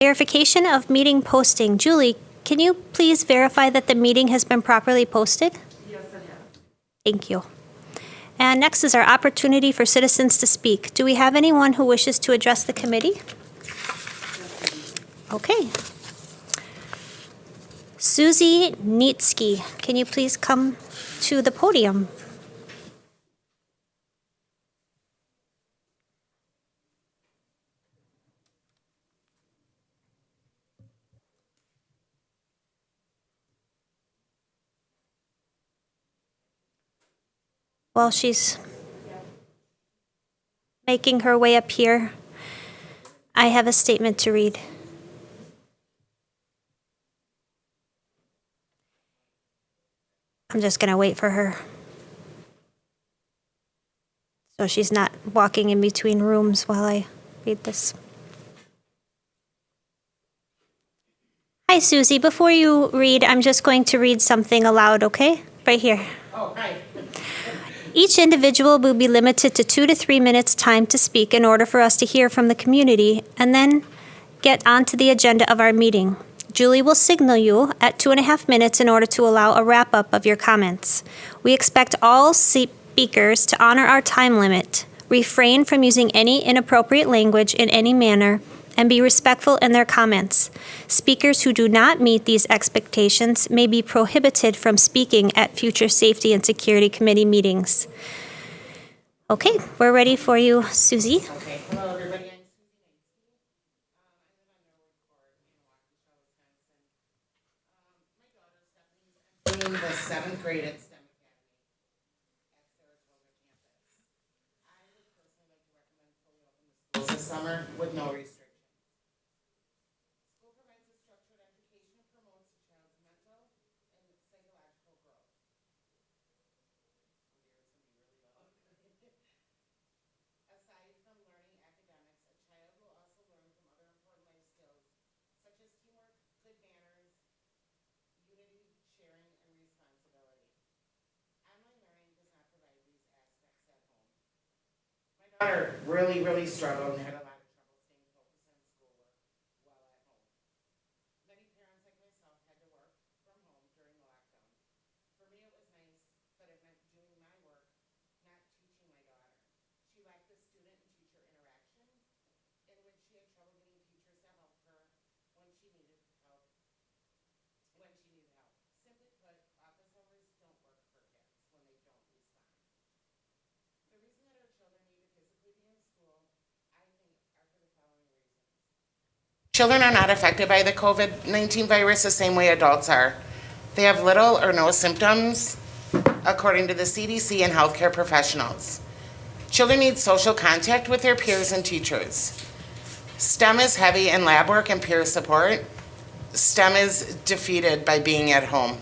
Verification of meeting posting. Julie, can you please verify that the meeting has been properly posted? Yes, it has. Thank you. And next is our opportunity for citizens to speak. Do we have anyone who wishes to address the committee? Okay. Susie Nietzsky, can you please come to the podium? While she's making her way up here, I have a statement to read. I'm just going to wait for her, so she's not walking in between rooms while I read this. Hi, Susie. Before you read, I'm just going to read something aloud, okay? Right here. Oh, hi. Each individual will be limited to 2 to 3 minutes time to speak in order for us to hear from the community and then get onto the agenda of our meeting. Julie will signal you at 2.5 minutes in order to allow a wrap-up of your comments. We expect all speakers to honor our time limit, refrain from using any inappropriate language in any manner, and be respectful in their comments. Speakers who do not meet these expectations may be prohibited from speaking at future Safety and Security Committee meetings. Okay, we're ready for you, Susie. Okay, hello everybody. I'm Susie Nietzsche. I live on Norwood Court in Waukesha, Wisconsin. My daughter Stephanie is entering the 7th grade at STEM Academy at Saratoga campus. I would personally like to recommend fully open the schools this summer with no restrictions. School provides a structured education that promotes a child's mental and psychological growth. Aside from learning academics, a child will also learn from other important life skills, such as teamwork, good manners, unity, sharing, and responsibility. Online learning does not provide these aspects at home. My daughter really struggled and had a lot of trouble staying focused on schoolwork while at home. Many parents like myself had to work from home during lockdown. For me, it was nice, but it meant doing my work, not teaching my daughter. She lacked the student and teacher interaction, and when she had trouble getting teachers to help her when she needed help. Simply put, office hours don't work for kids when they don't respond. The reason that our children need to physically be in school, I think, are for the following reasons. Children are not affected by the COVID-19 virus the same way adults are. They have little or no symptoms, according to the CDC and healthcare professionals. Children need social contact with their peers and teachers. STEM is heavy in lab work and peer support. STEM is defeated by being at home.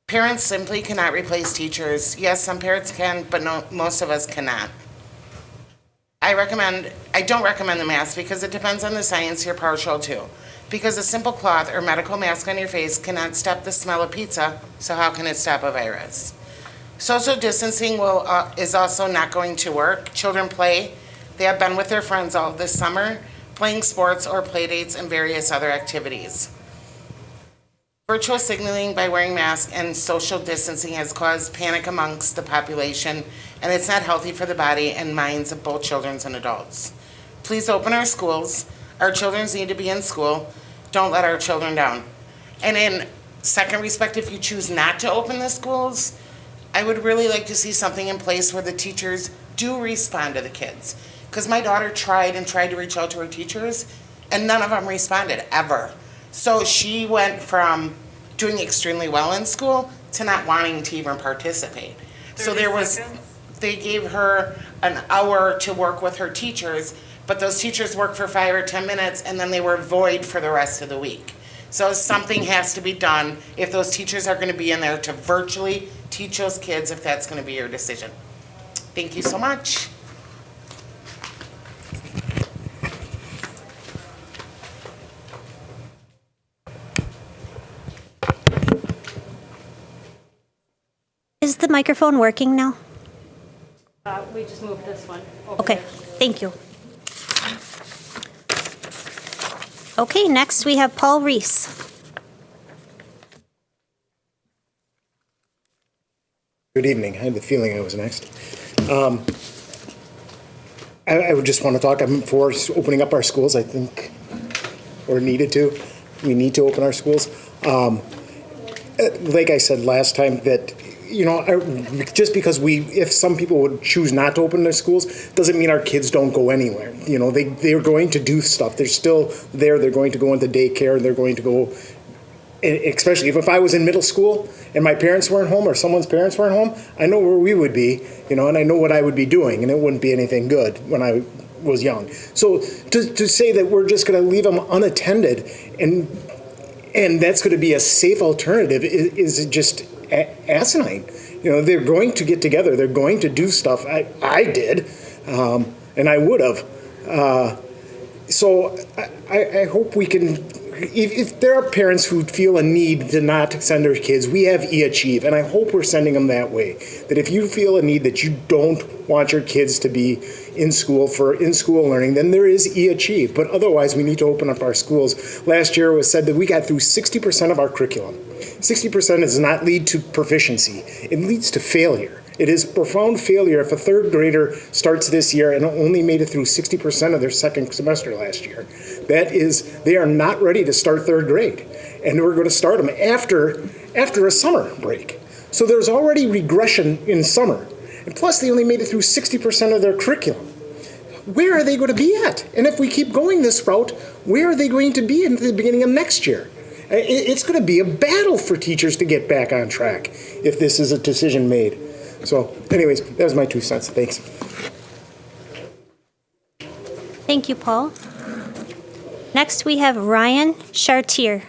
Parents simply cannot replace teachers. Yes, some parents can, but no, most of us cannot. I don't recommend the mask because it depends on the science you're partial to. Because a simple cloth or medical mask on your face cannot stop the smell of pizza, so how can it stop a virus? Social distancing is also not going to work. Children play. They have been with their friends all this summer, playing sports or play dates and various other activities. Virtual signaling by wearing masks and social distancing has caused panic amongst the population, and it's not healthy for the body and minds of both children and adults. Please open our schools. Our children need to be in school. Don't let our children down. And in second respect, if you choose not to open the schools, I would really like to see something in place where the teachers do respond to the kids. Because my daughter tried to reach out to her teachers, and none of them responded, ever. So she went from doing extremely well in school to not wanting to even participate. So they gave her an hour to work with her teachers, but those teachers worked for 5 or 10 minutes, and then they were void for the rest of the week. So something has to be done if those teachers are going to be in there to virtually teach those kids, if that's going to be your decision. Thank you so much. Is the microphone working now? We just moved this one over Okay, there. thank you. Okay, next we have Paul Reese. Good evening. I had the feeling I was next. I would just want to talk. I'm for opening up our schools. I think we're needed to. We need to open our schools. Like I said last time, that just because if some people would choose not to open their schools, doesn't mean our kids don't go anywhere. They're going to do stuff. They're still there. They're going to go into daycare. They're going to go. Especially if I was in middle school and my parents weren't home or someone's parents weren't home, I know where we would be, and I know what I would be doing, and it wouldn't be anything good when I was young. So to say that we're just going to leave them unattended and that's going to be a safe alternative is just asinine. They're going to get together. They're going to do stuff. I did, and I would have. So I hope we can. If there are parents who feel a need to not send their kids, we have eAchieve, and I hope we're sending them that way. That if you feel a need that you don't want your kids to be in school for in-school learning, then there is eAchieve. But otherwise, we need to open up our schools. Last year it was said that we got through 60% of our curriculum. 60% does not lead to proficiency. It leads to failure. It is profound failure if a third grader starts this year and only made it through 60% of their second semester last year. That is, they are not ready to start third grade. And we're going to start them after a summer break. So there's already regression in summer. And plus, they only made it through 60% of their curriculum. Where are they going to be at? And if we keep going this route, where are they going to be in the beginning of next year? It's going to be a battle for teachers to get back on track if this is a decision made. So, anyways, that was my 2 cents. Thanks. Thank you, Paul. Next, we have Ryan Chartier.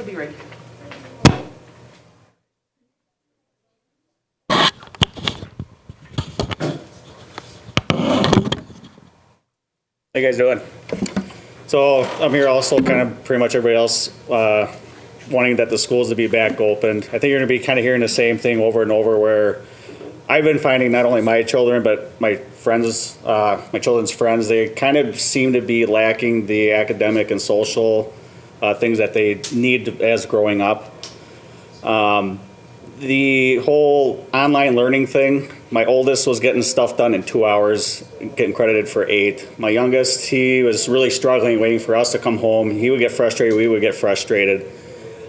I'll be ready. How you guys doing? So I'm here also kind of pretty much everybody else wanting that the schools to be back opened. I think you're going to be kind of hearing the same thing over and over where I've been finding not only my children but my friends, my children's friends, they kind of seem to be lacking the academic and social things that they need as growing up. The whole online learning thing, my oldest was getting stuff done in 2 hours, getting credited for 8. My youngest, he was really struggling, waiting for us to come home. He would get frustrated, we would get frustrated.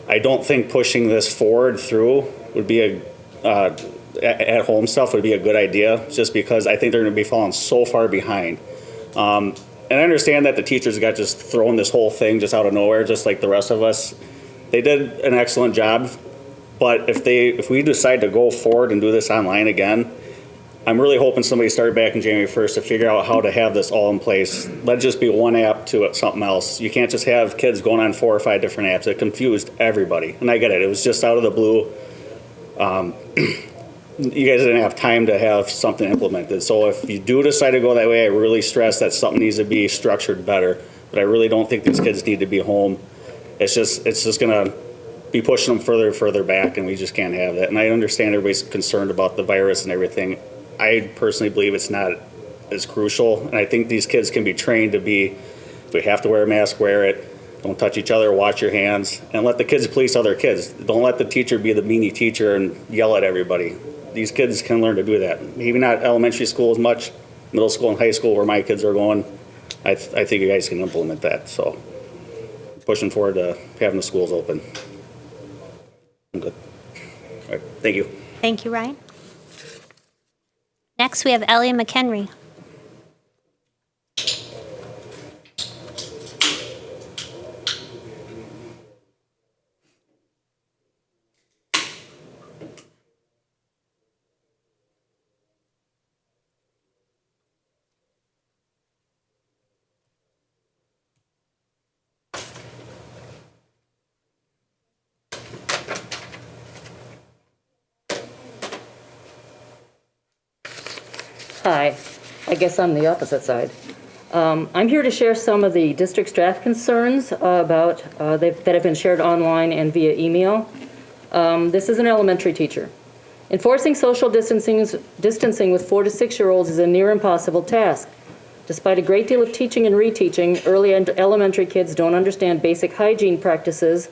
I don't think pushing this forward through would be at-home stuff would be a good idea, just because I think they're going to be falling so far behind. And I understand that the teachers got just thrown this whole thing just out of nowhere, just like the rest of us. They did an excellent job. But if we decide to go forward and do this online again, I'm really hoping somebody started back in January 1st to figure out how to have this all in place. Let it just be one app to something else. You can't just have kids going on 4 or 5 different apps. It confused everybody. And I get it. It was just out of the blue. You guys didn't have time to have something implemented. So if you do decide to go that way, I really stress that something needs to be structured better. But I really don't think these kids need to be home. It's just going to be pushing them further and further back, and we just can't have that. And I understand everybody's concerned about the virus and everything. I personally believe it's not as crucial, and I think these kids can be trained to be, if we have to wear a mask, wear it. Don't touch each other, wash your hands, and let the kids police other kids. Don't let the teacher be the meanie teacher and yell at everybody. These kids can learn to do that. Maybe not elementary school as much, middle school and high school where my kids are going. I think you guys can implement that. So pushing forward to having the schools open. I'm good. All right, thank you. Thank you, Ryan. Next, we have Ellie McHenry. Hi, I guess I'm the opposite side. I'm here to share some of the district staff concerns that have been shared online and via email. This is an elementary teacher. Enforcing social distancing with 4 to 6-year-olds is a near impossible task. Despite a great deal of teaching and reteaching, early and elementary kids don't understand basic hygiene practices,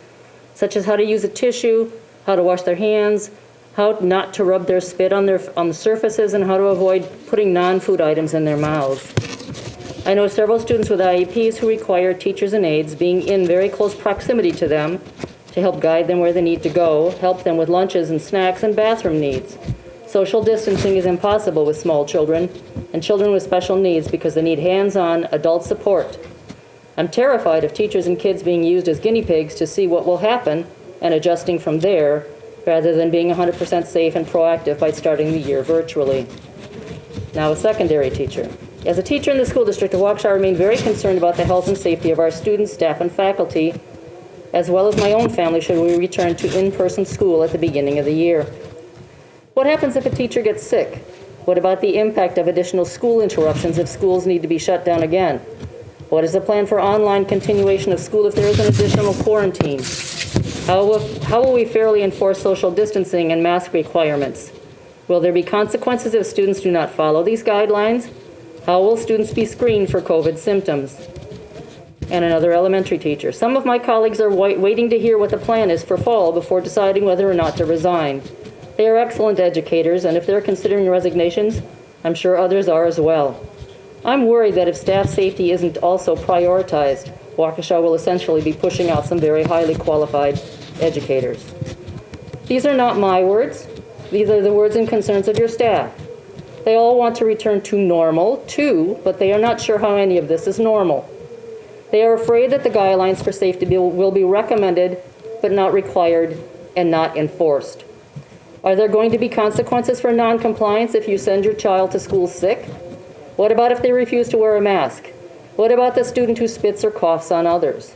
such as how to use a tissue, how to wash their hands, how not to rub their spit on the surfaces, and how to avoid putting non-food items in their mouths. I know several students with IEPs who require teachers and aides being in very close proximity to them to help guide them where they need to go, help them with lunches and snacks and bathroom needs. Social distancing is impossible with small children and children with special needs because they need hands-on adult support. I'm terrified of teachers and kids being used as guinea pigs to see what will happen and adjusting from there, rather than being 100% safe and proactive by starting the year virtually. Now, a secondary teacher. As a teacher in the school district of Waukesha, I remain very concerned about the health and safety of our students, staff, and faculty, as well as my own family should we return to in-person school at the beginning of the year. What happens if a teacher gets sick? What about the impact of additional school interruptions if schools need to be shut down again? What is the plan for online continuation of school if there is an additional quarantine? How will we fairly enforce social distancing and mask requirements? Will there be consequences if students do not follow these guidelines? How will students be screened for COVID symptoms? And another elementary teacher. Some of my colleagues are waiting to hear what the plan is for fall before deciding whether or not to resign. They are excellent educators, and if they're considering resignations, I'm sure others are as well. I'm worried that if staff safety isn't also prioritized, Waukesha will essentially be pushing out some very highly qualified educators. These are not my words. These are the words and concerns of your staff. They all want to return to normal, too, but they are not sure how any of this is normal. They are afraid that the guidelines for safety will be recommended, but not required and not enforced. Are there going to be consequences for non-compliance if you send your child to school sick? What about if they refuse to wear a mask? What about the student who spits or coughs on others?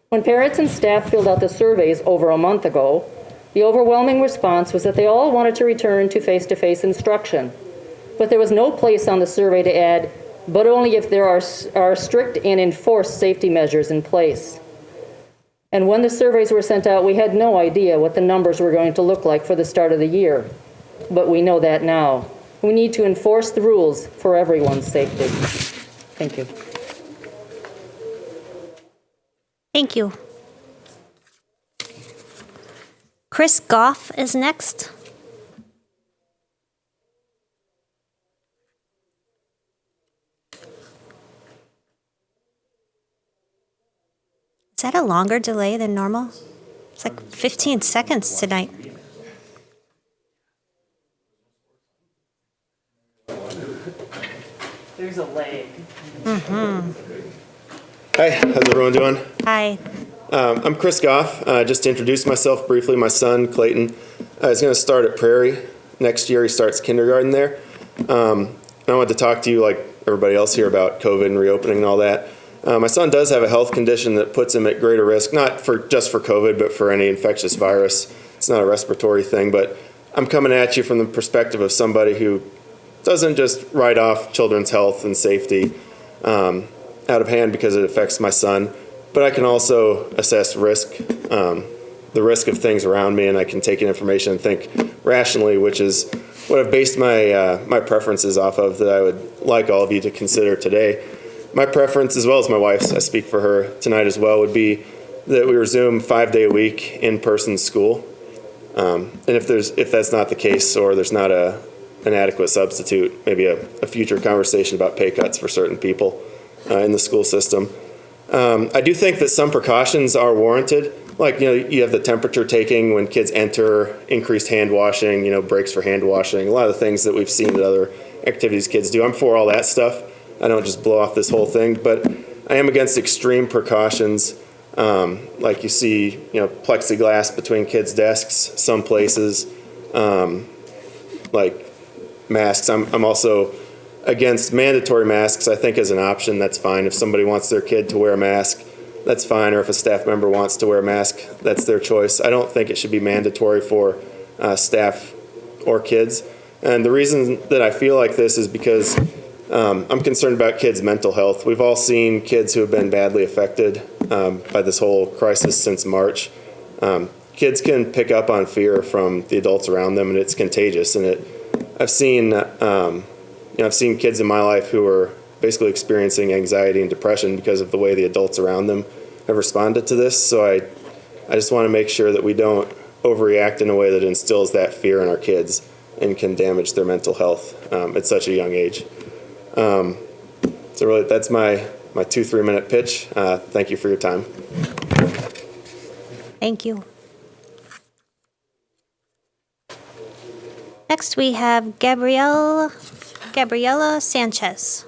When parents and staff filled out the surveys over a month ago, the overwhelming response was that they all wanted to return to face-to-face instruction. But there was no place on the survey to add, but only if there are strict and enforced safety measures in place. And when the surveys were sent out, we had no idea what the numbers were going to look like for the start of the year. But we know that now. We need to enforce the rules for everyone's safety. Thank you. Thank you. Chris Goff is next. Is that a longer delay than normal? It's like 15 seconds tonight. There's a lag. Hi, how's everyone doing? Hi. I'm Chris Goff. Just to introduce myself briefly, my son, Clayton, is going to start at Prairie. Next year he starts kindergarten there. I wanted to talk to you, like everybody else here, about COVID and reopening and all that. My son does have a health condition that puts him at greater risk, not just for COVID, but for any infectious virus. It's not a respiratory thing, but I'm coming at you from the perspective of somebody who doesn't just write off children's health and safety out of hand because it affects my son, but I can also assess risk, the risk of things around me, and I can take in information and think rationally, which is what I've based my preferences off of that I would like all of you to consider today. My preference, as well as my wife's, I speak for her tonight as well, would be that we resume 5-day-a-week in-person school. And if that's not the case, or there's not an adequate substitute, maybe a future conversation about pay cuts for certain people in the school system. I do think that some precautions are warranted. Like, you have the temperature taking when kids enter, increased hand washing, breaks for hand washing, a lot of the things that we've seen that other activities kids do. I'm for all that stuff. I don't just blow off this whole thing, but I am against extreme precautions. Like you see, plexiglass between kids' desks, some places, like masks. I'm also against mandatory masks. I think as an option, that's fine. If somebody wants their kid to wear a mask, that's fine. Or if a staff member wants to wear a mask, that's their choice. I don't think it should be mandatory for staff or kids. And the reason that I feel like this is because I'm concerned about kids' mental health. We've all seen kids who have been badly affected by this whole crisis since March. Kids can pick up on fear from the adults around them, and it's contagious. And I've seen kids in my life who are basically experiencing anxiety and depression because of the way the adults around them have responded to this. So I just want to make sure that we don't overreact in a way that instills that fear in our kids and can damage their mental health at such a young age. So really, that's my 2-3 minute pitch. Thank you for your time. Thank you. Next, we have Gabriela Sanchez.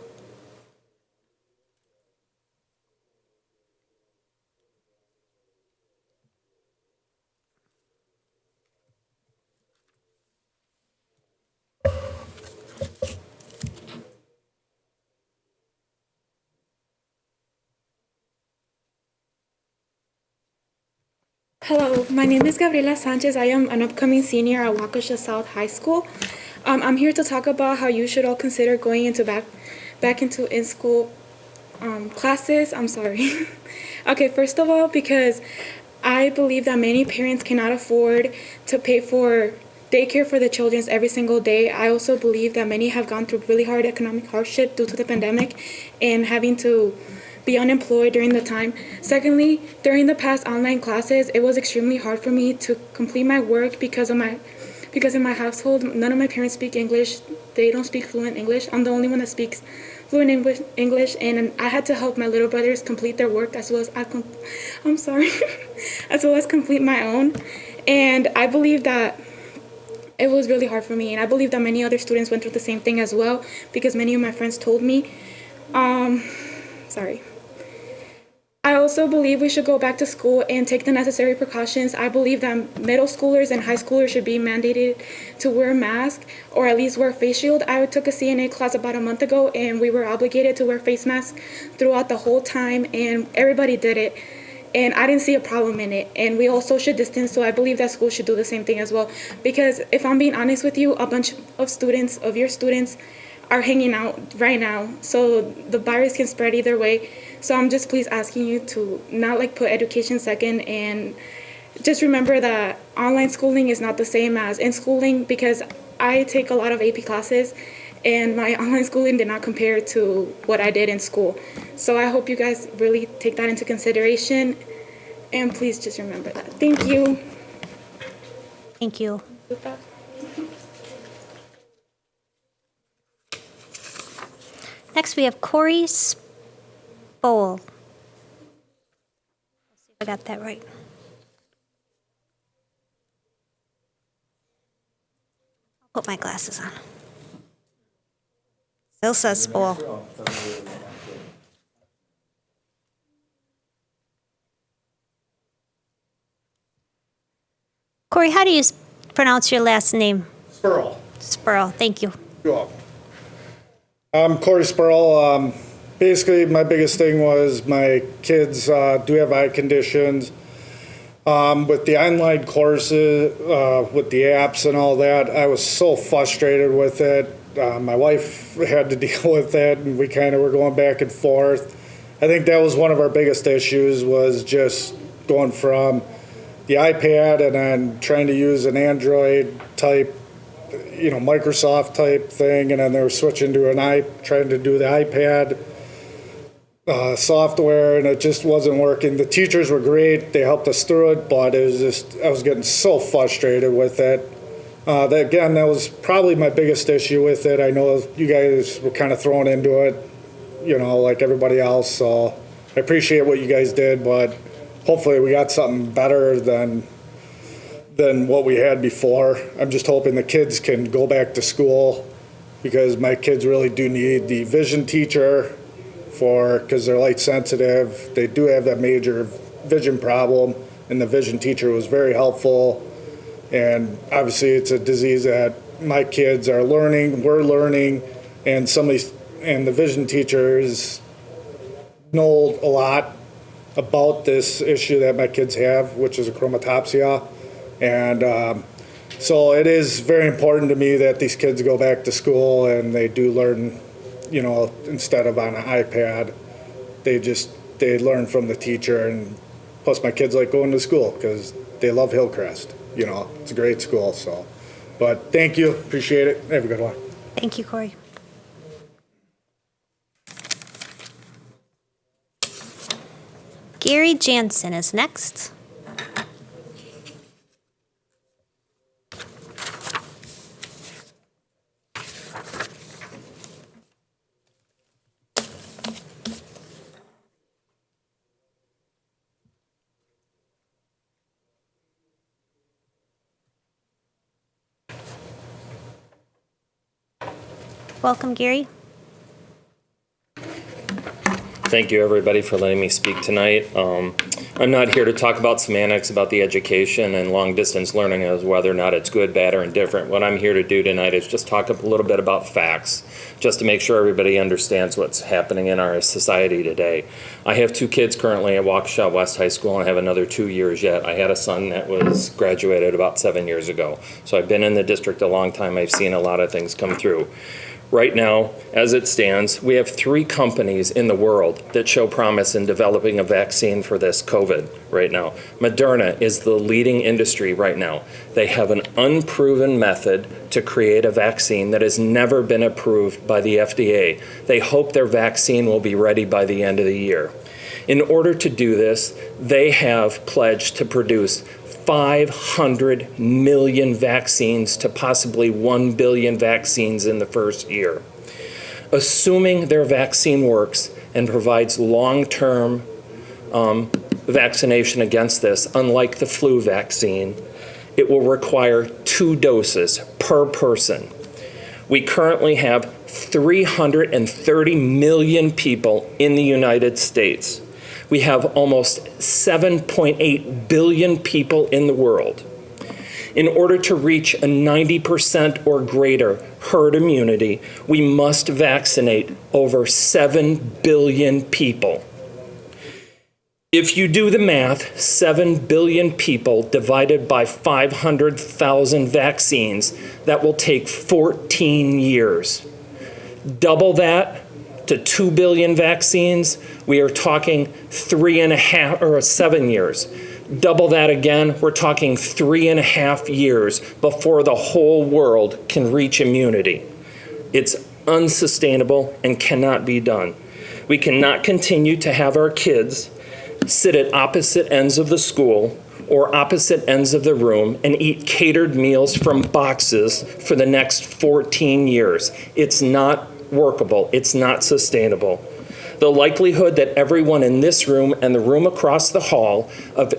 Hello, my name is Gabriela Sanchez. I am an upcoming senior at Waukesha South High School. I'm here to talk about how you should all consider going into back into in-school classes. I'm sorry. Okay, first of all, because I believe that many parents cannot afford to pay for daycare for the children every single day. I also believe that many have gone through really hard economic hardship due to the pandemic and having to be unemployed during the time. Secondly, during the past online classes, it was extremely hard for me to complete my work because in my household, none of my parents speak English. They don't speak fluent English. I'm the only one that speaks fluent English, and I had to help my little brothers complete their work as well as as well as complete my own. And I believe that it was really hard for me, and I believe that many other students went through the same thing as well because many of my friends told me. I also believe we should go back to school and take the necessary precautions. I believe that middle schoolers and high schoolers should be mandated to wear a mask or at least wear a face shield. I took a CNA class about a month ago and we were obligated to wear face masks throughout the whole time, and everybody did it. And I didn't see a problem in it. And we all social distance, so I believe that schools should do the same thing as well. Because if I'm being honest with you, a bunch of your students, are hanging out right now, so the virus can spread either way. So I'm just please asking you to not put education second, and just remember that online schooling is not the same as in schooling, because I take a lot of AP classes and my online schooling did not compare to what I did in school. So I hope you guys really take that into consideration, and please just remember that. Thank you. Thank you. Next, we have Corey Spole. Let's see if I got that right. I'll put my glasses on. Still says Spole. Corey, how do you pronounce your last name? Spurl. Spurl, thank you. You're welcome. I'm Corey Spurl. Basically, my biggest thing was my kids do have eye conditions. With the online courses, with the apps and all that, I was so frustrated with it. My wife had to deal with it, and we kind of were going back and forth. I think that was one of our biggest issues, was just going from the iPad and then trying to use an Android type, Microsoft type thing, and then they were switching to trying to do the iPad software, and it just wasn't working. The teachers were great; they helped us through it, but it was just, I was getting so frustrated with it. That was probably my biggest issue with it. I know you guys were kind of thrown into it, like everybody else. So I appreciate what you guys did, but hopefully we got something better than what we had before. I'm just hoping the kids can go back to school, because my kids really do need the vision teacher because they're light sensitive. They do have that major vision problem, and the vision teacher was very helpful. And obviously it's a disease that my kids are learning, we're learning, and the vision teachers know a lot about this issue that my kids have, which is achromatopsia. And So it is very important to me that these kids go back to school and they do learn, you know, instead of on an iPad, they learn from the teacher. And plus my kids like going to school because they love Hillcrest. You know, it's a great school. So, but thank you, appreciate it. Have a good one. Thank you, Corey. Gary Jansen is next. Welcome, Gary. Thank you, everybody, for letting me speak tonight. I'm not here to talk about semantics about the education and long-distance learning as whether or not it's good, bad, or indifferent. What I'm here to do tonight is just talk a little bit about facts, just to make sure everybody understands what's happening in our society today. I have 2 kids currently at Waukesha West High School, and I have another 2 years yet. I had a son that was graduated about 7 years ago. So I've been in the district a long time. I've seen a lot of things come through. Right now, as it stands, we have 3 companies in the world that show promise in developing a vaccine for this COVID right now. Moderna is the leading industry right now. They have an unproven method to create a vaccine that has never been approved by the FDA. They hope their vaccine will be ready by the end of the year. In order to do this, they have pledged to produce 500 million vaccines to possibly 1 billion vaccines in the first year. Assuming their vaccine works and provides long-term vaccination against this, unlike the flu vaccine, it will require 2 doses per person. We currently have 330 million people in the United States. We have almost 7.8 billion people in the world. In order to reach a 90% or greater herd immunity, we must vaccinate over 7 billion people. If you do the math, 7 billion people divided by 500,000 vaccines, that will take 14 years. Double that to 2 billion vaccines, we are talking 3.5 or 7 years. Double that again, we're talking 3.5 years before the whole world can reach immunity. It's unsustainable and cannot be done. We cannot continue to have our kids sit at opposite ends of the school or opposite ends of the room and eat catered meals from boxes for the next 14 years. It's not workable. It's not sustainable. The likelihood that everyone in this room and the room across the hall of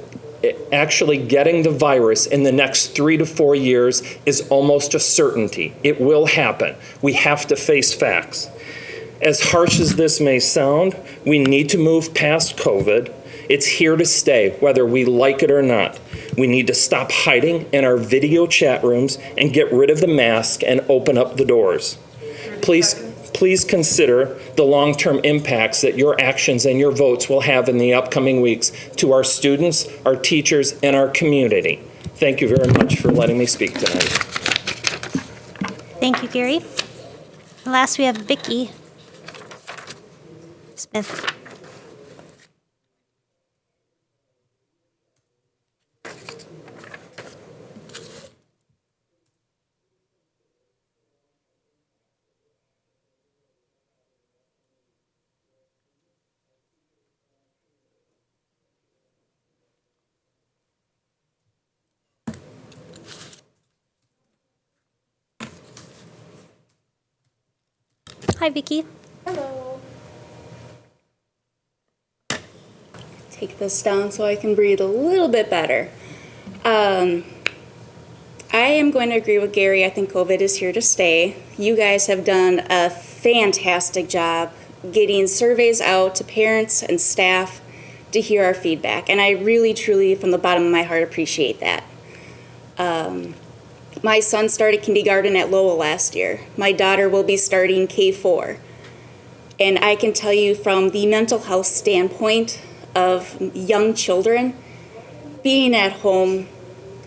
actually getting the virus in the next 3 to 4 years is almost a certainty. It will happen. We have to face facts. As harsh as this may sound, we need to move past COVID. It's here to stay, whether we like it or not. We need to stop hiding in our video chat rooms and get rid of the mask and open up the doors. Please consider the long-term impacts that your actions and your votes will have in the upcoming weeks to our students, our teachers, and our community. Thank you very much for letting me speak tonight. Thank you, Gary. And last, we have Vicki Smith. Hi, Vicki. Hello. Take this down so I can breathe a little bit better. I am going to agree with Gary. I think COVID is here to stay. You guys have done a fantastic job getting surveys out to parents and staff to hear our feedback. And I really, truly, from the bottom of my heart, appreciate that. My son started kindergarten at Lowell last year. My daughter will be starting K4. And I can tell you from the mental health standpoint of young children, being at home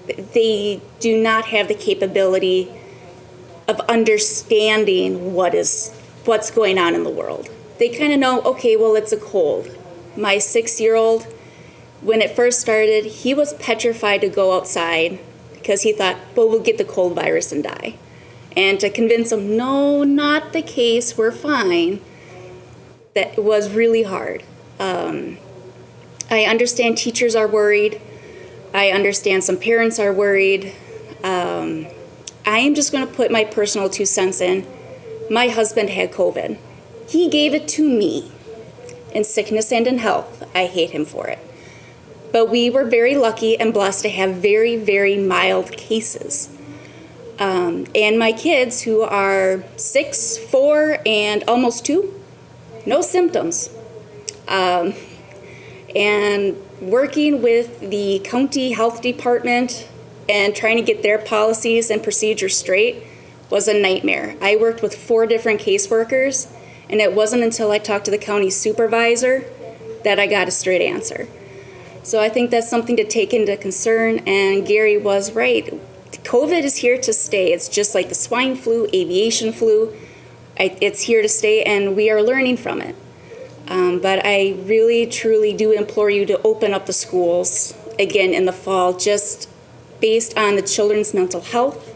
they do not have the capability of understanding what's going on in the world. They kind of know, okay, well, it's a cold. My 6-year-old, when it first started, he was petrified to go outside because he thought, well, we'll get the cold virus and die. And to convince him, no, not the case, we're fine, that was really hard. I understand teachers are worried. I understand some parents are worried. I am just going to put my personal 2 cents in. My husband had COVID. He gave it to me in sickness and in health. I hate him for it. But we were very lucky and blessed to have very, very mild cases. And my kids, who are 6, 4, and almost 2, no symptoms. And working with the county health department and trying to get their policies and procedures straight was a nightmare. I worked with 4 different caseworkers, and it wasn't until I talked to the county supervisor that I got a straight answer. So I think that's something to take into concern, and Gary was right. COVID is here to stay. It's just like the swine flu, aviation flu. It's here to stay, and we are learning from it. But I really, truly do implore you to open up the schools again in the fall, just based on the children's mental health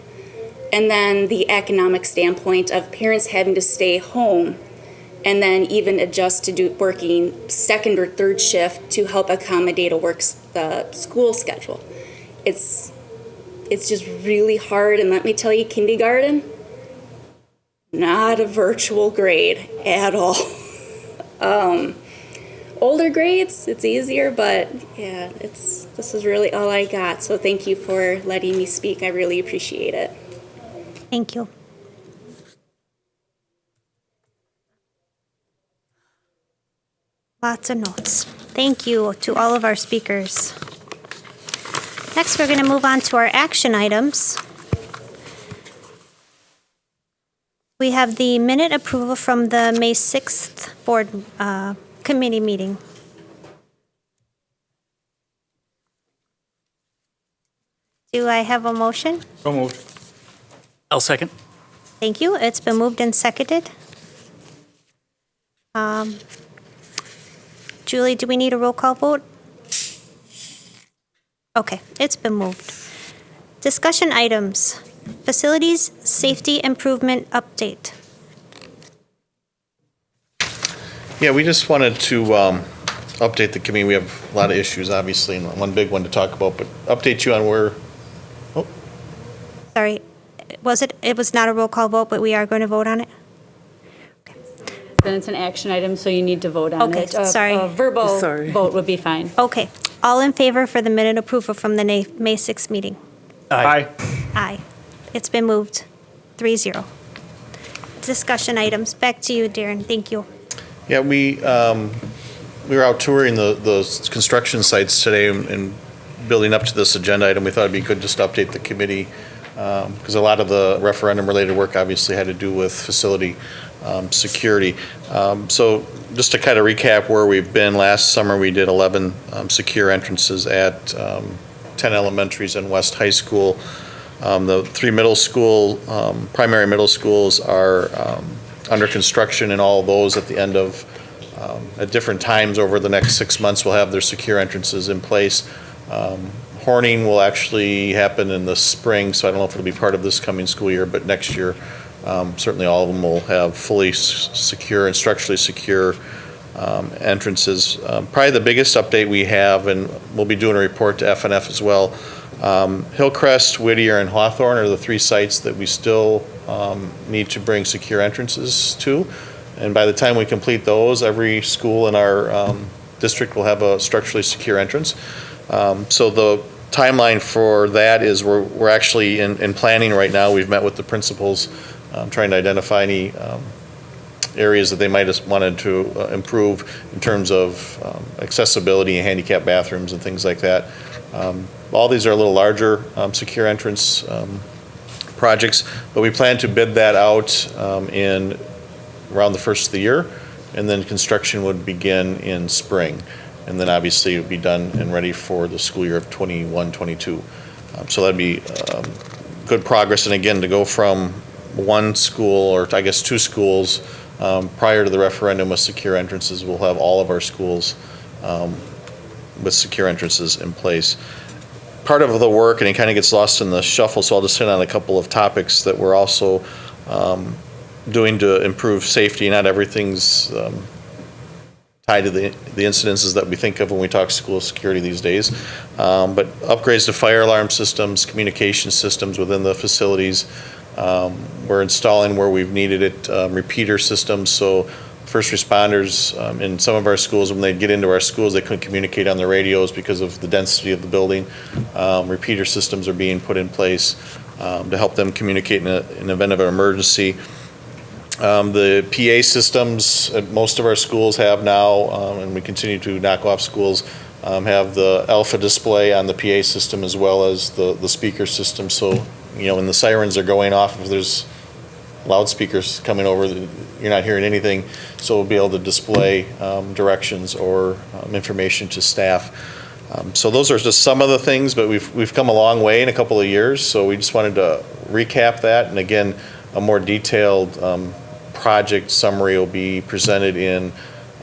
and then the economic standpoint of parents having to stay home and then even adjust to working 2nd or 3rd shift to help accommodate the school schedule. It's just really hard, and let me tell you, kindergarten, not a virtual grade at all. Older grades, it's easier, but yeah, this is really all I got. So thank you for letting me speak. I really appreciate it. Thank you. Lots of notes. Thank you to all of our speakers. Next, we're going to move on to our action items. We have the minute approval from the May 6th board committee meeting. Do I have a motion? So moved. I'll second. Thank you. It's been moved and seconded. Julie, do we need a roll call vote? Okay, it's been moved. Discussion items. Facilities Safety Improvement Update. Yeah, we just wanted to update the committee. We have a lot of issues, obviously, and one big one to talk about, but update you on where. Oh, Sorry, it was not a roll call vote, but we are going to vote on it? Then it's an action item, so you need to vote on Okay, it. sorry. A verbal vote would be fine. Okay, all in favor for the minute approval from the May 6th meeting? Aye. Aye. It's been moved, 3-0. Discussion items, back to you, Darren, thank you. yeah, we were out touring the construction sites today and building up to this agenda item. We thought it'd be good just to update the committee because a lot of the referendum-related work obviously had to do with facility security. So just to kind of recap where we've been, last summer we did 11 secure entrances at 10 elementaries and West High School. The 3 middle school, primary middle schools are under construction, and all of those at the end of, at different times over the next 6 months will have their secure entrances in place. Horning will actually happen in the spring, so I don't know if it'll be part of this coming school year, but next year certainly all of them will have fully secure and structurally secure entrances. Probably the biggest update we have, and we'll be doing a report to FNF as well, Hillcrest, Whittier, and Hawthorne are the 3 sites that we still need to bring secure entrances to. And by the time we complete those, every school in our district will have a structurally secure entrance. So the timeline for that is we're actually in planning right now. We've met with the principals trying to identify any areas that they might have wanted to improve in terms of accessibility and handicap bathrooms and things like that. All these are a little larger secure entrance projects, but we plan to bid that out in around the first of the year, and then construction would begin in spring. And then obviously it would be done and ready for the school year of 21-22. So that'd be good progress. And again, to go from one school, or I guess 2 schools, prior to the referendum with secure entrances, we'll have all of our schools with secure entrances in place. Part of the work, and it kind of gets lost in the shuffle, so I'll just hit on a couple of topics that we're also doing to improve safety. Not everything's tied to the incidences that we think of when we talk school security these days. But upgrades to fire alarm systems, communication systems within the facilities. We're installing where we've needed it, repeater systems, so first responders in some of our schools, when they'd get into our schools, they couldn't communicate on the radios because of the density of the building. Repeater systems are being put in place to help them communicate in an event of an emergency. The PA systems at most of our schools have now, and we continue to knock off schools, have the alpha display on the PA system as well as the speaker system. So, when the sirens are going off, if there's loudspeakers coming over, you're not hearing anything. So we'll be able to display directions or information to staff. So those are just some of the things, but we've come a long way in a couple of years. So we just wanted to recap that. And again, a more detailed project summary will be presented in,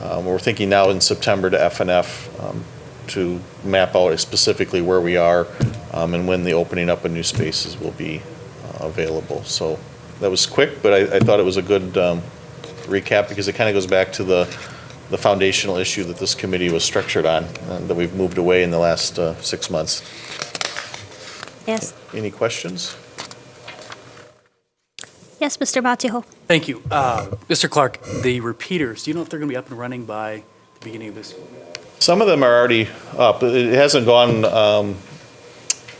we're thinking now in September to FNF to map out specifically where we are and when the opening up of new spaces will be available. So that was quick, but I thought it was a good recap because it kind of goes back to the foundational issue that this committee was structured on that we've moved away in the last 6 months. Yes. Any questions? Yes, Mr. Matiho. Thank you. Mr. Clark, the repeaters, do you know if they're going to be up and running by the beginning of this school year? Some of them are already up. It hasn't gone,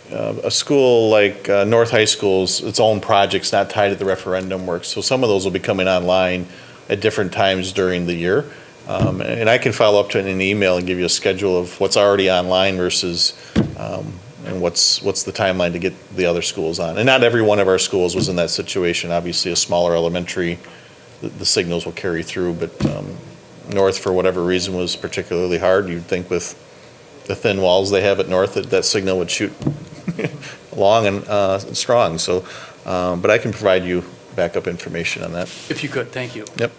a school like North High School's its own project's not tied to the referendum work. So some of those will be coming online at different times during the year. And I can follow up to it in an email and give you a schedule of what's already online versus and what's the timeline to get the other schools on. And not every one of our schools was in that situation. Obviously, a smaller elementary, the signals will carry through, but North, for whatever reason, was particularly hard. You'd think with the thin walls they have at North that signal would shoot long and strong. So, but I can provide you backup information on that. If you could, thank you. Yep.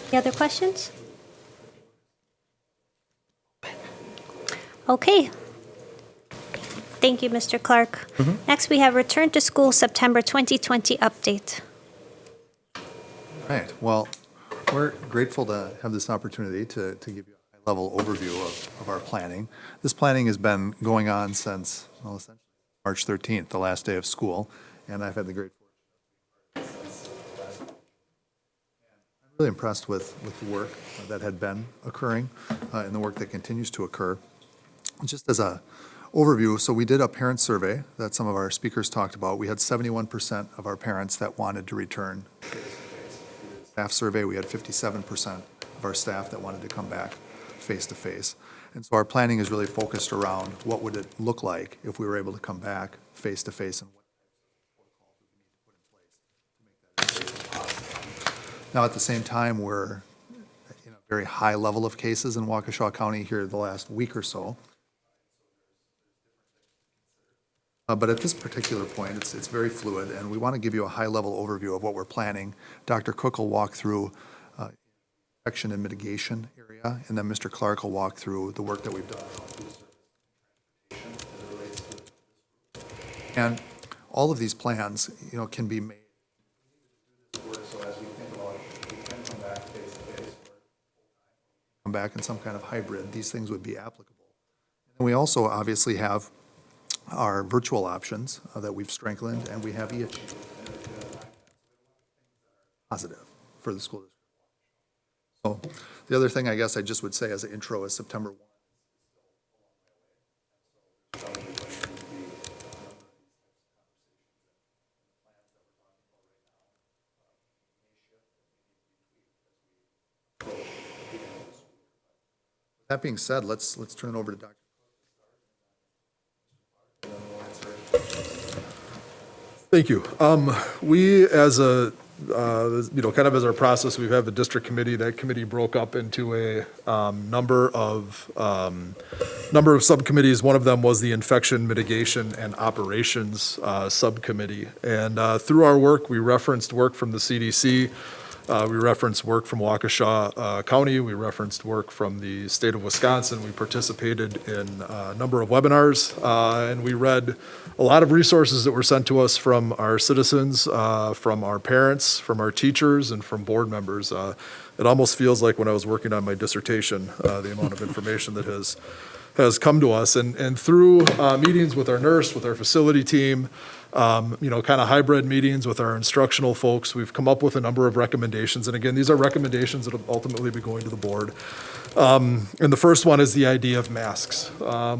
Any other questions? Okay. Thank you, Mr. Clark. Next, we have Return to School September 2020 update. Right. Well, we're grateful to have this opportunity to give you a high-level overview of our planning. This planning has been going on since, well, essentially March 13th, the last day of school, and I've had the great fortune. I'm really impressed with the work that had been occurring and the work that continues to occur. Just as a overview, so we did a parent survey that some of our speakers talked about. We had 71% of our parents that wanted to return. Staff survey, we had 57% of our staff that wanted to come back face-to-face. And so our planning is really focused around what would it look like if we were able to come back face-to-face and what types of protocols would we need to put in place to make that as safe as possible. Now, at the same time, we're in a very high level of cases in Waukesha County here the last week or so. But at this particular point, it's very fluid, and we want to give you a high-level overview of what we're planning. Dr. Cook will walk through infection and mitigation area, and then Mr. Clark will walk through the work that we've done around food service and transportation as it relates to this group. And all of these plans, can be made. We need to do this work so as we think about if we can come back face-to-face or come back in some kind of hybrid, these things would be applicable. And we also obviously have our virtual options that we've strengthened, and we have e-achievement positive for the school district. So the other thing I guess I just would say as an intro is September 1 is still a long way away, and so there's probably going to be a number of these types of conversations and plans that we're talking about right now may shift and may need to be tweaked as we approach the beginning of the school year. With that being said, let's turn it over to Dr. Thank you. We, as a kind of as our process, we have the district committee. That committee broke up into a number of subcommittees. One of them was the infection mitigation and operations subcommittee. And through our work, we referenced work from the CDC. We referenced work from Waukesha County. We referenced work from the state of Wisconsin. We participated in a number of webinars, and we read a lot of resources that were sent to us from our citizens, from our parents, from our teachers, and from board members. It almost feels like when I was working on my dissertation, the amount of information that has come to us. And through meetings with our nurse, with our facility team, kind of hybrid meetings with our instructional folks, we've come up with a number of recommendations. And again, these are recommendations that will ultimately be going to the board. And the first one is the idea of masks.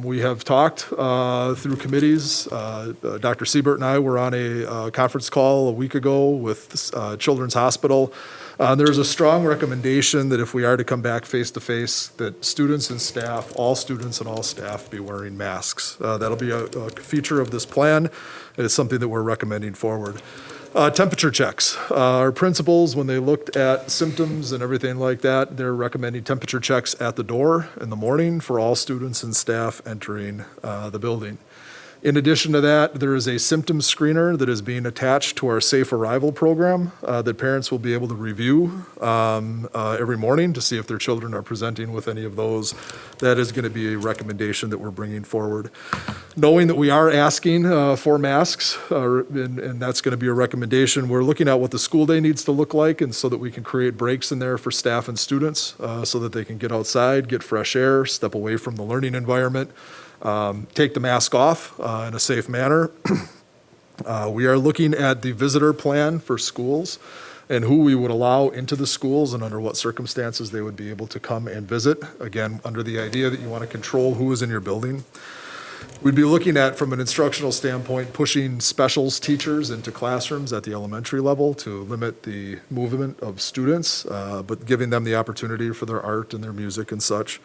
We have talked through committees. Dr. Siebert and I were on a conference call a week ago with Children's Hospital. There's a strong recommendation that if we are to come back face-to-face, that students and staff, all students and all staff, be wearing masks. That'll be a feature of this plan. It's something that we're recommending forward. Temperature checks. Our principals, when they looked at symptoms and everything like that, they're recommending temperature checks at the door in the morning for all students and staff entering the building. In addition to that, there is a symptom screener that is being attached to our Safe Arrival program that parents will be able to review every morning to see if their children are presenting with any of those. That is going to be a recommendation that we're bringing forward. Knowing that we are asking for masks, and that's going to be a recommendation, we're looking at what the school day needs to look like, and so that we can create breaks in there for staff and students so that they can get outside, get fresh air, step away from the learning environment. Take the mask off in a safe manner. We are looking at the visitor plan for schools and who we would allow into the schools and under what circumstances they would be able to come and visit. Again, under the idea that you want to control who is in your building. We'd be looking at, from an instructional standpoint, pushing specials teachers into classrooms at the elementary level to limit the movement of students, but giving them the opportunity for their art and their music and such.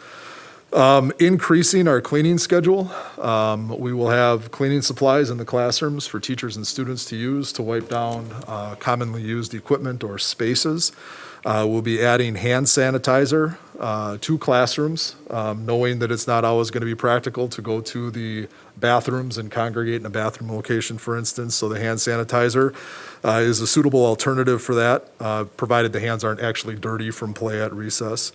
Increasing our cleaning schedule. We will have cleaning supplies in the classrooms for teachers and students to use to wipe down commonly used equipment or spaces. We'll be adding hand sanitizer to classrooms, knowing that it's not always going to be practical to go to the bathrooms and congregate in a bathroom location, for instance. So the hand sanitizer is a suitable alternative for that, provided the hands aren't actually dirty from play at recess.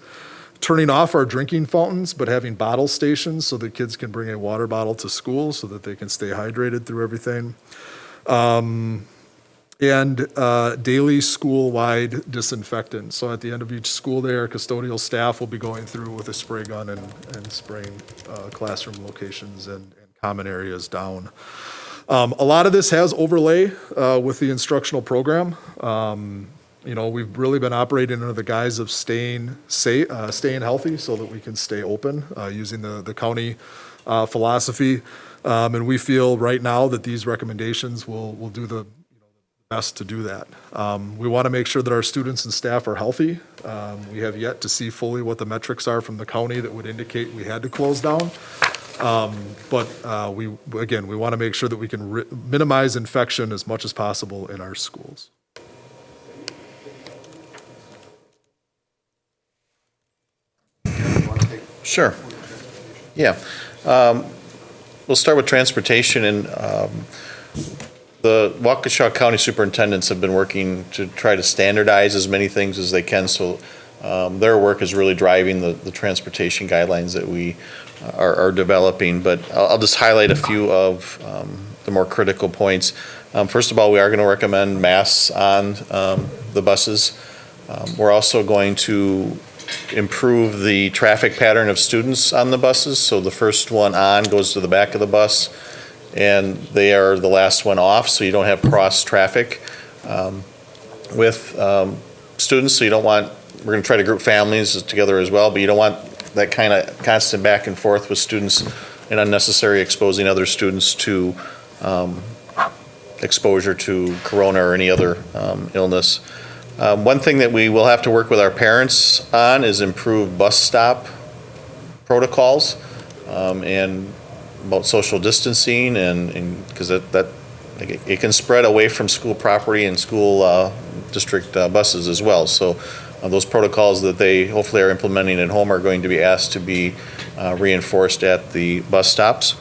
Turning off our drinking fountains, but having bottle stations so that kids can bring a water bottle to school so that they can stay hydrated through everything. And daily school-wide disinfectant. So at the end of each school day, our custodial staff will be going through with a spray gun and spraying classroom locations and common areas down. A lot of this has overlay with the instructional program. We've really been operating under the guise of staying healthy so that we can stay open, using the county philosophy. And we feel right now that these recommendations will do the best to do that. We want to make sure that our students and staff are healthy. We have yet to see fully what the metrics are from the county that would indicate we had to close down. But we want to make sure that we can minimize infection as much as possible in our schools. Sure. Yeah. We'll start with transportation, and the Waukesha County superintendents have been working to try to standardize as many things as they can, so their work is really driving the transportation guidelines that we are developing. But I'll just highlight a few of the more critical points. First of all, we are going to recommend masks on the buses. We're also going to improve the traffic pattern of students on the buses. So the first one on goes to the back of the bus, and they are the last one off, so you don't have cross traffic with students. So you don't want, we're going to try to group families together as well, but you don't want that kind of constant back and forth with students and unnecessary exposing other students to exposure to corona or any other illness. One thing that we will have to work with our parents on is improve bus stop protocols and about social distancing, and because that it can spread away from school property and school district buses as well. So those protocols that they hopefully are implementing at home are going to be asked to be reinforced at the bus stops.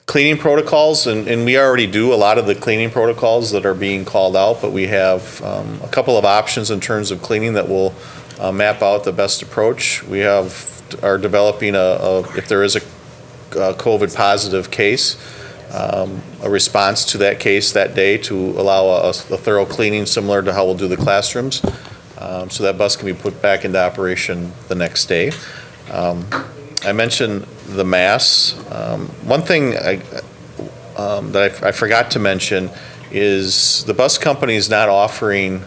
Cleaning protocols, and we already do a lot of the cleaning protocols that are being called out, but we have a couple of options in terms of cleaning that will map out the best approach. We are developing if there is a COVID positive case, a response to that case that day to allow a thorough cleaning similar to how we'll do the classrooms. So that bus can be put back into operation the next day. I mentioned the masks. One thing that I forgot to mention is the bus company is not offering,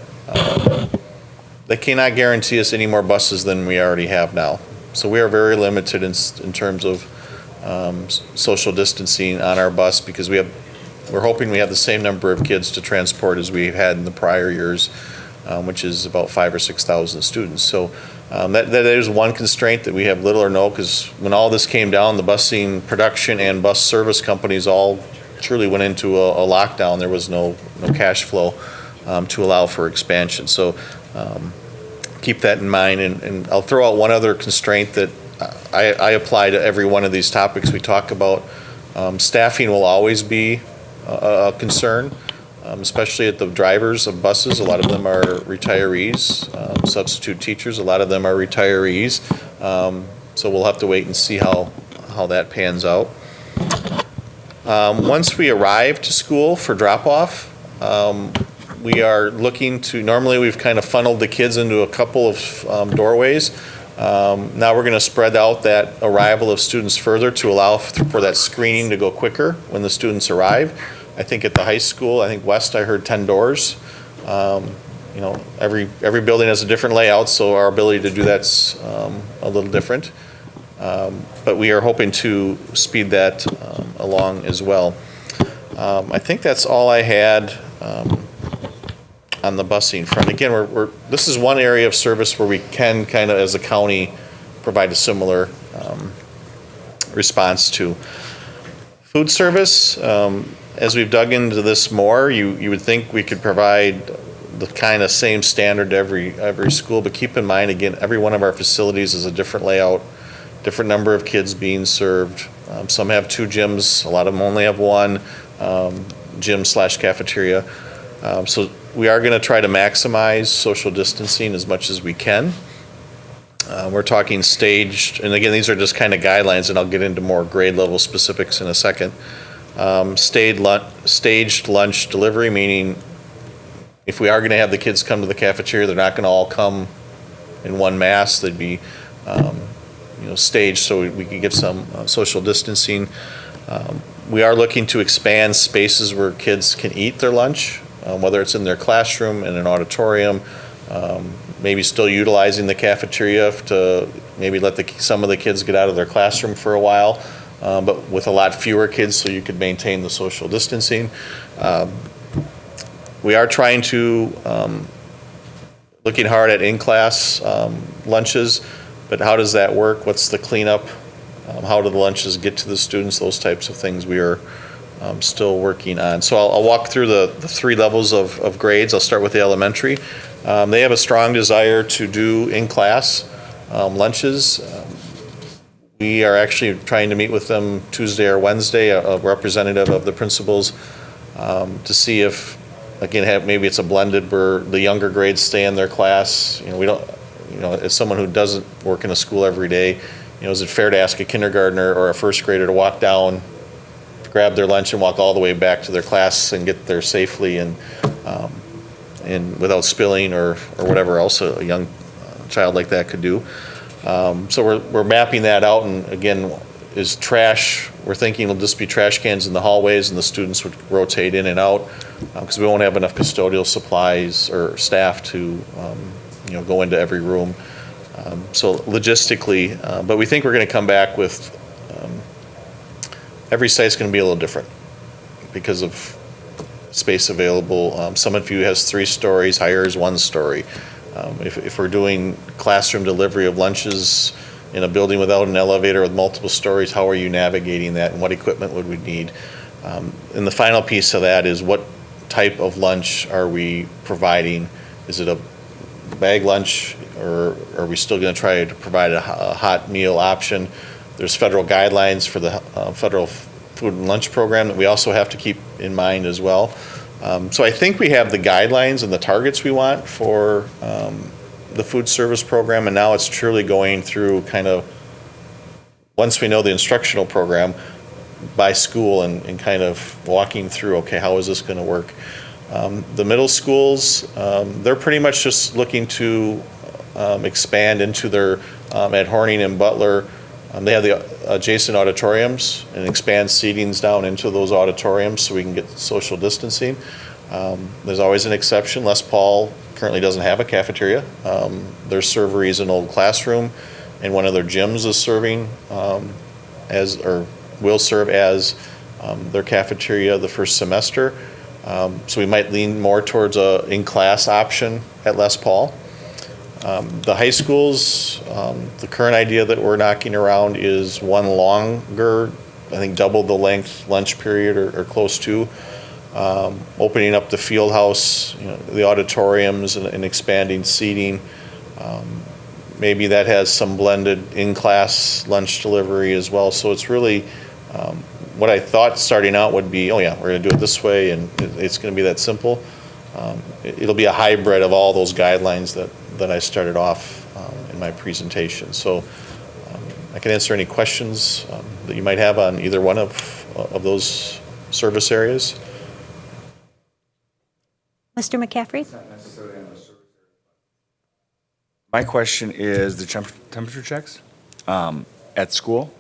they cannot guarantee us any more buses than we already have now. So we are very limited in terms of social distancing on our bus because we're hoping we have the same number of kids to transport as we had in the prior years, which is about 5,000 or 6,000 students. So that is one constraint that we have little or no, because when all this came down, the busing production and bus service companies all truly went into a lockdown. There was no cash flow to allow for expansion. So keep that in mind. And I'll throw out one other constraint that I apply to every one of these topics we talk about. Staffing will always be a concern, especially at the drivers of buses. A lot of them are retirees, substitute teachers, a lot of them are retirees. So we'll have to wait and see how that pans out. Once we arrive to school for drop-off, we are looking to, normally we've kind of funneled the kids into a couple of doorways. Now we're going to spread out that arrival of students further to allow for that screening to go quicker when the students arrive. I think at the high school, I think West, I heard 10 doors. Every building has a different layout, so our ability to do that's a little different. But we are hoping to speed that along as well. I think that's all I had on the busing front. Again, this is one area of service where we can kind of, as a county, provide a similar response to. Food service, as we've dug into this more, you would think we could provide the kind of same standard to every school, but keep in mind, again, every one of our facilities is a different layout, different number of kids being served. Some have 2 gyms, a lot of them only have 1 gym/cafeteria. So we are going to try to maximize social distancing as much as we can. We're talking staged, and again, these are just kind of guidelines, and I'll get into more grade level specifics in a second. Staged lunch delivery, meaning if we are going to have the kids come to the cafeteria, they're not going to all come in one mass. They'd be staged so we can give some social distancing. We are looking to expand spaces where kids can eat their lunch, whether it's in their classroom, in an auditorium, maybe still utilizing the cafeteria to maybe let some of the kids get out of their classroom for a while, but with a lot fewer kids so you could maintain the social distancing. We are trying to, looking hard at in-class lunches, but how does that work? What's the cleanup? How do the lunches get to the students? Those types of things we are still working on. So I'll walk through the 3 levels of grades. I'll start with the elementary. They have a strong desire to do in-class lunches. We are actually trying to meet with them Tuesday or Wednesday, a representative of the principals, to see if, again, maybe it's a blended where the younger grades stay in their class. We don't, as someone who doesn't work in a school every day, is it fair to ask a kindergartner or a first grader to walk down, grab their lunch and walk all the way back to their class and get there safely and without spilling or whatever else a young child like that could do. So we're mapping that out, and again, is trash, we're thinking it'll just be trash cans in the hallways and the students would rotate in and out because we won't have enough custodial supplies or staff to go into every room. So logistically, but we think we're going to come back with every site's going to be a little different because of space available. Summit View has 3 stories, Higher is 1 story. If we're doing classroom delivery of lunches in a building without an elevator with multiple stories, how are you navigating that and what equipment would we need? And the final piece of that is what type of lunch are we providing? Is it a bag lunch, or are we still going to try to provide a hot meal option? There's federal guidelines for the federal food and lunch program that we also have to keep in mind as well. So I think we have the guidelines and the targets we want for the food service program, and now it's truly going through kind of, once we know the instructional program, by school and kind of walking through, okay, how is this going to work? The middle schools, they're pretty much just looking to expand into their, at Horning and Butler, they have the adjacent auditoriums and expand seatings down into those auditoriums so we can get social distancing. There's always an exception. Les Paul currently doesn't have a cafeteria. Their servery is an old classroom, and one of their gyms is serving will serve as their cafeteria the first semester. So we might lean more towards a in-class option at Les Paul. The high schools, the current idea that we're knocking around is one longer, I think double the length lunch period or close to, opening up the field house, the auditoriums and expanding seating. Maybe that has some blended in-class lunch delivery as well. So it's really, what I thought starting out would be, oh yeah, we're going to do it this way and it's going to be that simple. It'll be a hybrid of all those guidelines that I started off in my presentation. So I can answer any questions that you might have on either one of those service areas. Mr. McCaffrey? My question is the temperature checks at school.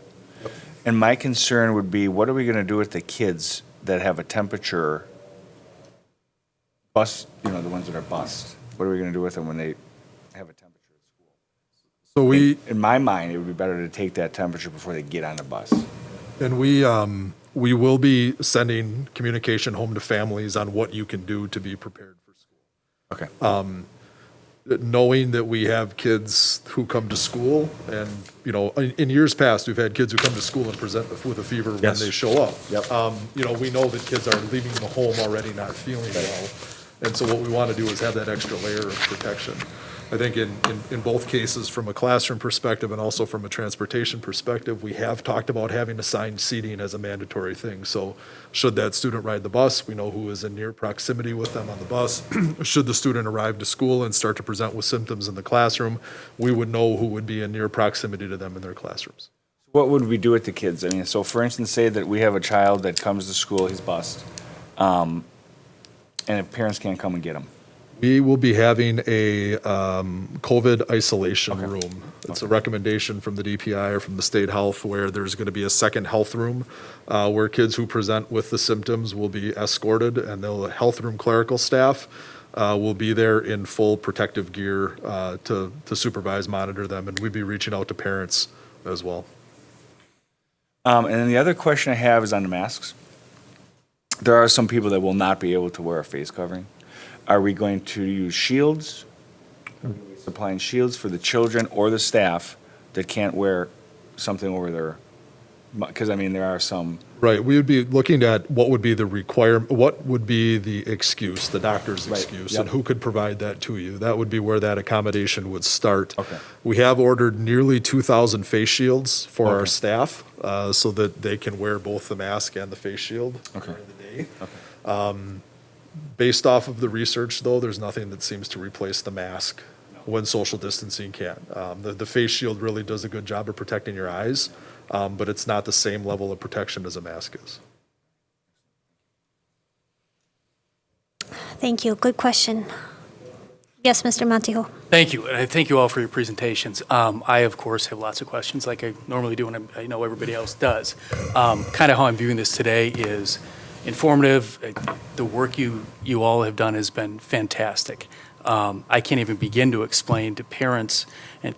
And my concern would be, what are we going to do with the kids that have a temperature bust, the ones that are bust? What are we going to do with them when they have a temperature at school? So in my mind, it would be better to take that temperature before they get on the bus. And we will be sending communication home to families on what you can do to be prepared for school. Okay. Knowing that we have kids who come to school, and in years past, we've had kids who come to school and present with a fever when they show up. Yep. We know that kids are leaving the home already not feeling well, and so what we want to do is have that extra layer of protection. I think in both cases, from a classroom perspective and also from a transportation perspective, we have talked about having assigned seating as a mandatory thing. So should that student ride the bus, we know who is in near proximity with them on the bus. Should the student arrive to school and start to present with symptoms in the classroom, we would know who would be in near proximity to them in their classrooms. What would we do with the kids? I mean, so for instance, say that we have a child that comes to school, he's bused, and if parents can't come and get him. We will be having a COVID isolation room. It's a recommendation from the DPI or from the state health where there's going to be a second health room where kids who present with the symptoms will be escorted, and the health room clerical staff will be there in full protective gear to supervise, monitor them, and we'd be reaching out to parents as well. And then the other question I have is on the masks. There are some people that will not be able to wear a face covering. Are we going to use shields? Are we supplying shields for the children or the staff that can't wear something over their, because there are some. Right, we would be looking at what would be the what would be the excuse, the doctor's excuse, and who could provide that to you. That would be where that accommodation would start. Okay. We have ordered nearly 2,000 face shields for our staff so that they can wear both the mask and the face shield during the day. Okay. Based off of the research, though, there's nothing that seems to replace the mask when social distancing can. The face shield really does a good job of protecting your eyes, but it's not the same level of protection as a mask is. Thank you. Good question. Yes, Mr. Montijo. Thank you, and I thank you all for your presentations. I, of course, have lots of questions like I normally do, and I know everybody else does. Kind of how I'm viewing this today is informative. The work you all have done has been fantastic. I can't even begin to explain to parents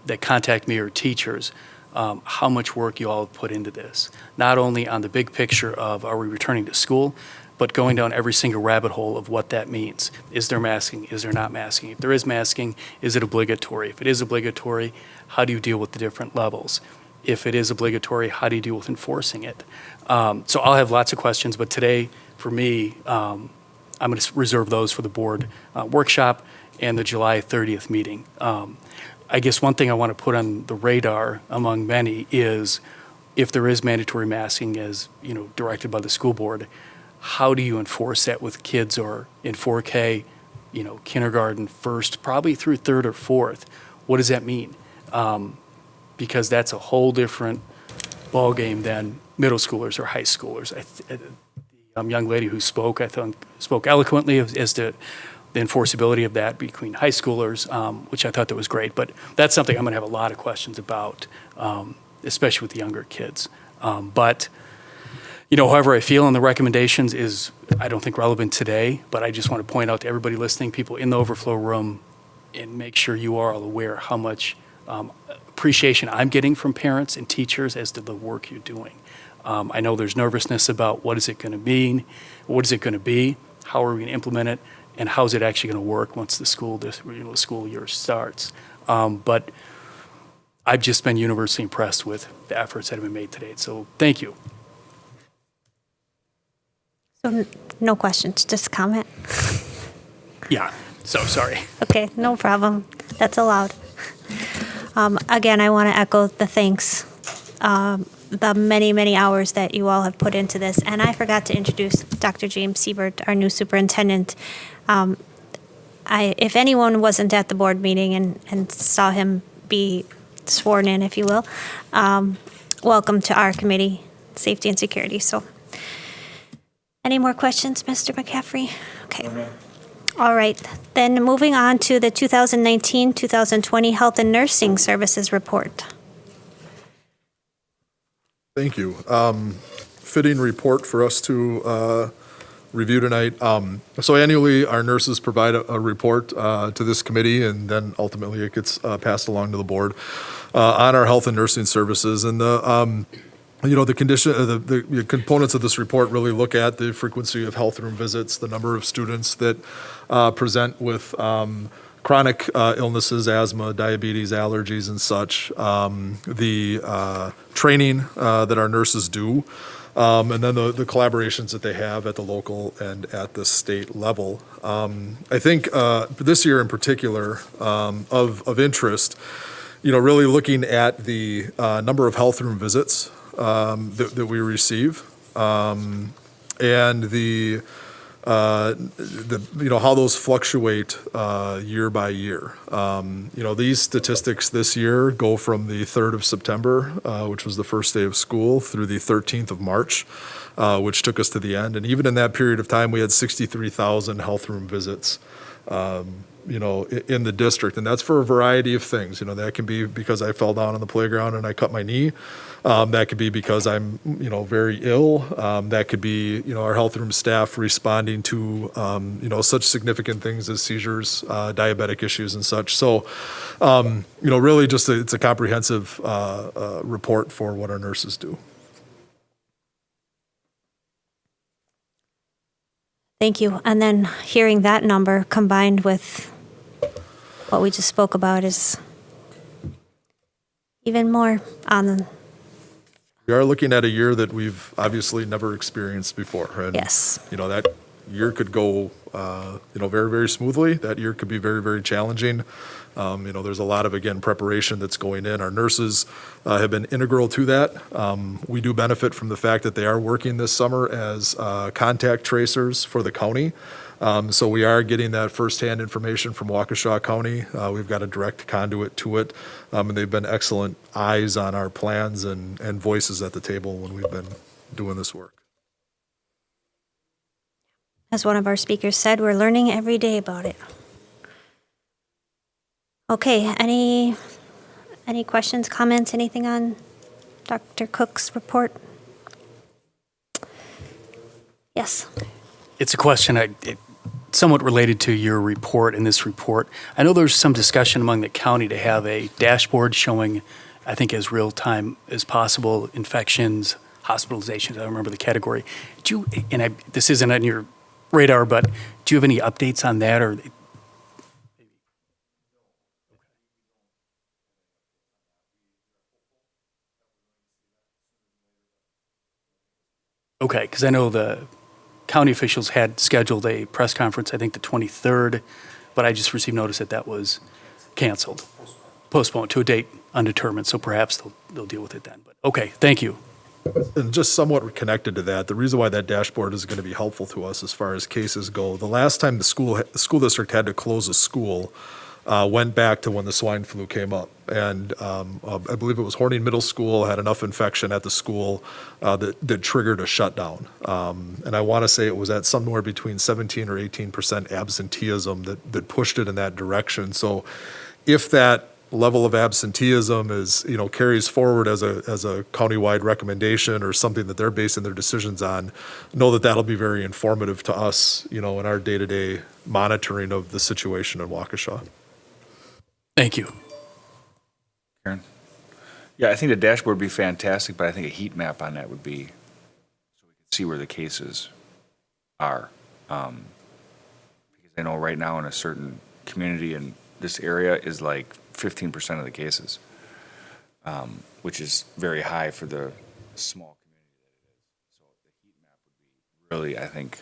that contact me or teachers how much work you all have put into this. Not only on the big picture of are we returning to school, but going down every single rabbit hole of what that means. Is there masking? Is there not masking? If there is masking, is it obligatory? If it is obligatory, how do you deal with the different levels? If it is obligatory, how do you deal with enforcing it? So I'll have lots of questions, but today, for me, I'm going to reserve those for the board workshop and the July 30th meeting. I guess one thing I want to put on the radar among many is if there is mandatory masking as, directed by the school board, how do you enforce that with kids or in 4K, kindergarten, first, probably through third or fourth? What does that mean? Because that's a whole different ballgame than middle schoolers or high schoolers. The young lady who spoke, I think, spoke eloquently as to the enforceability of that between high schoolers, which I thought that was great. But that's something I'm going to have a lot of questions about, especially with the younger kids. But however I feel on the recommendations is, I don't think relevant today, but I just want to point out to everybody listening, people in the overflow room, and make sure you are all aware how much appreciation I'm getting from parents and teachers as to the work you're doing. I know there's nervousness about what is it going to mean, what is it going to be, how are we going to implement it, and how is it actually going to work once the school year starts. But I've just been universally impressed with the efforts that have been made today. So thank you. So no questions, just comment. Yeah, so sorry. Okay, no problem. That's allowed. Again, I want to echo the thanks, the many, many hours that you all have put into this. And I forgot to introduce Dr. James Siebert, our new superintendent. If anyone wasn't at the board meeting and saw him be sworn in, if you will, welcome to our committee, Safety and Security. So, any more questions, Mr. McCaffrey? Okay. All right. Then moving on to the 2019-2020 Health and Nursing Services Report. Thank you. Fitting report for us to review tonight. So annually, our nurses provide a report to this committee, and then ultimately it gets passed along to the board on our health and nursing services. And the condition, the components of this report really look at the frequency of health room visits, the number of students that present with chronic illnesses, asthma, diabetes, allergies, and such, the training that our nurses do, and then the collaborations that they have at the local and at the state level. I think this year in particular, of interest, really looking at the number of health room visits that we receive, and the how those fluctuate year by year. These statistics this year go from the 3rd of September, which was the first day of school, through the 13th of March, which took us to the end. And even in that period of time, we had 63,000 health room visits in the district. And that's for a variety of things. That can be because I fell down on the playground and I cut my knee. That could be because I'm, very ill. That could be, our health room staff responding to, such significant things as seizures, diabetic issues and such. So, really just it's a comprehensive report for what our nurses do. Thank you. And then hearing that number combined with what we just spoke about is even more on the... We are looking at a year that we've obviously never experienced before. And, Yes. That year could go, very, very smoothly. That year could be very, very challenging. There's a lot of, again, preparation that's going in. Our nurses have been integral to that. We do benefit from the fact that they are working this summer as contact tracers for the county. So we are getting that firsthand information from Waukesha County. We've got a direct conduit to it. And they've been excellent eyes on our plans and voices at the table when we've been doing this work. As one of our speakers said, we're learning every day about it. Okay, any questions, comments, anything on Dr. Cook's report? Yes. It's a question somewhat related to your report and this report. I know there's some discussion among the county to have a dashboard showing, I think as real time as possible, infections, hospitalizations. I don't remember the category. This isn't on your radar, but do you have any updates on that? Or Okay, because I know the county officials had scheduled a press conference, I think the 23rd, but I just received notice that that was canceled, postponed to a date undetermined, so perhaps they'll deal with it then. But okay, thank you. And just somewhat connected to that, the reason why that dashboard is going to be helpful to us as far as cases go, the last time the school district had to close a school went back to when the swine flu came up. And I believe it was Horning Middle School had enough infection at the school that triggered a shutdown. And I want to say it was at somewhere between 17 or 18% absenteeism that pushed it in that direction. So if that level of absenteeism is, carries forward as a countywide recommendation or something that they're basing their decisions on, know that that'll be very informative to us, in our day-to-day monitoring of the situation in Waukesha. Thank you. Karen? Yeah, I think the dashboard would be fantastic, but I think a heat map on that would be, so we can see where the cases are. Because I know right now in a certain community in this area is like 15% of the cases, which is very high for the small community that it is. So the heat map would be really, I think,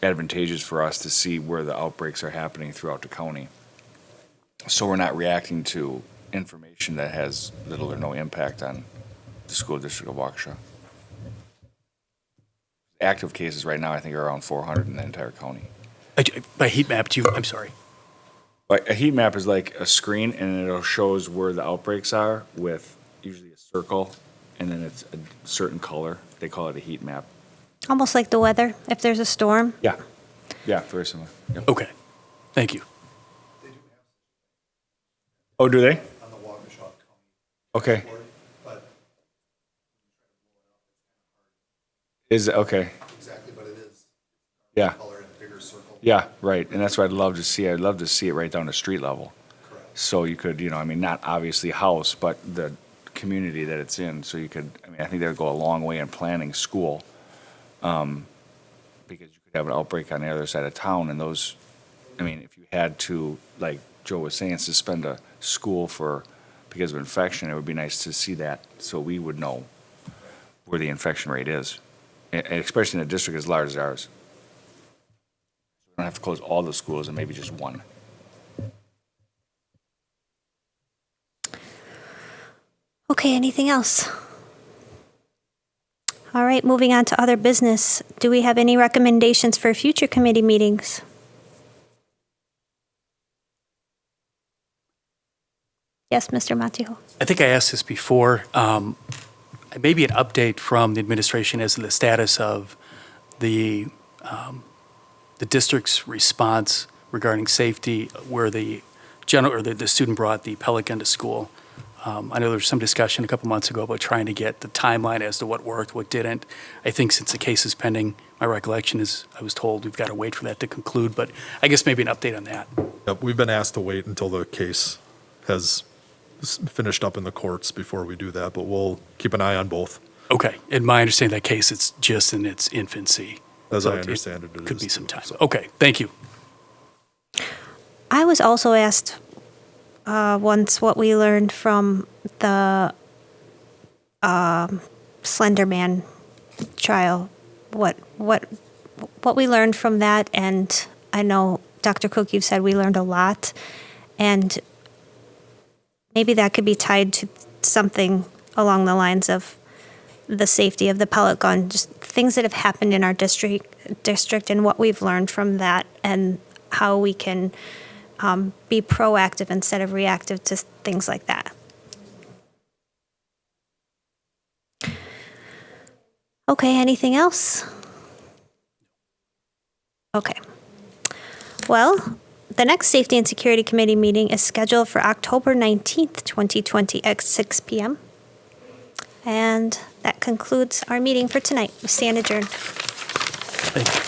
advantageous for us to see where the outbreaks are happening throughout the county. So we're not reacting to information that has little or no impact on the school district of Waukesha. Active cases right now, I think, are around 400 in the entire county. By heat map, I'm sorry. A heat map is like a screen, and it shows where the outbreaks are with usually a circle, and then it's a certain color. They call it a heat map. Almost like the weather, if there's a storm. Yeah. Yeah, very similar. Yep. Okay, thank you. Oh, do they? On the Waukesha County. Okay. But Is it okay? exactly, but it is. Yeah. Color in a bigger circle. Yeah, right. And that's what I'd love to see. I'd love to see it right down to street level. Correct. So you could, not obviously house, but the community that it's in. So you could, I think that would go a long way in planning school. Because you could have an outbreak on the other side of town, and those, if you had to, like Joe was saying, suspend a school because of infection, it would be nice to see that so we would know where the infection rate is, and especially in a district as large as ours. We don't have to close all the schools and maybe just one. Okay, anything else? All right, moving on to other business. Do we have any recommendations for future committee meetings? Yes, Mr. Matijo. I think I asked this before. Maybe an update from the administration as to the status of the district's response regarding safety, where the student brought the pellet gun to school. I know there was some discussion a couple months ago about trying to get the timeline as to what worked, what didn't. I think since the case is pending, my recollection is I was told we've got to wait for that to conclude, but I guess maybe an update on that. Yep, we've been asked to wait until the case has finished up in the courts before we do that, but we'll keep an eye on both. Okay, in my understanding, that case, it's just in its infancy. As So I understand it, it could is be some too, time. so. Okay, thank you. I was also asked once what we learned from the Slender Man trial, what we learned from that, and I know Dr. Cook, you've said we learned a lot, and maybe that could be tied to something along the lines of the safety of the pellet gun, just things that have happened in our district and what we've learned from that, and how we can be proactive instead of reactive to things like that. Okay, anything else? Okay. Well, the next Safety and Security Committee meeting is scheduled for October 19th, 2020 at 6 p.m. And that concludes our meeting for tonight. We stand adjourned. Thank you.